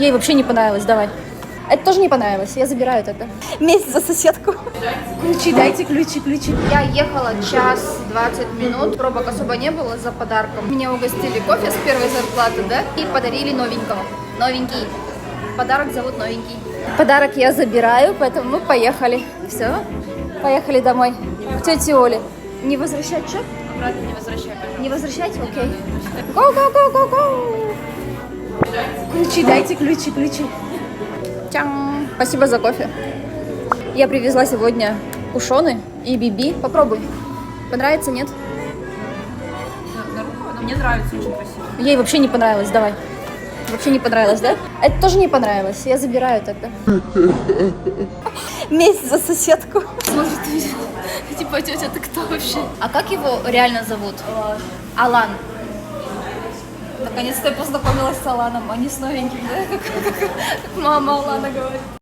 Ей вообще не понравилось, давай. Это тоже не понравилось, я забираю это. Месть за соседку. Ключи, дайте ключи. Я ехала час 20 минут, пробок особо не было за подарком. Меня угостили кофе с первой зарплаты, да, и подарили новенького. Новенький. Подарок зовут новенький. Подарок я забираю, поэтому мы поехали. Все, поехали домой. К тете Оле. Не возвращать чек? Обратно не возвращай, пожалуйста. Не возвращать? Окей. Go. Ключи, дайте ключи. Тян. Спасибо за кофе. Я привезла сегодня кушоны и биби. Попробуй. Понравится, нет? На руку? Но мне нравится, очень красиво. Ей вообще не понравилось, давай. Вообще не понравилось, да? Это тоже не понравилось, я забираю тогда. Месть за соседку. Смотри, типа, тетя, ты кто вообще? А как его реально зовут? Алан. Наконец-то я познакомилась с Аланом, а не с новеньким, да? Как мама Алана говорит.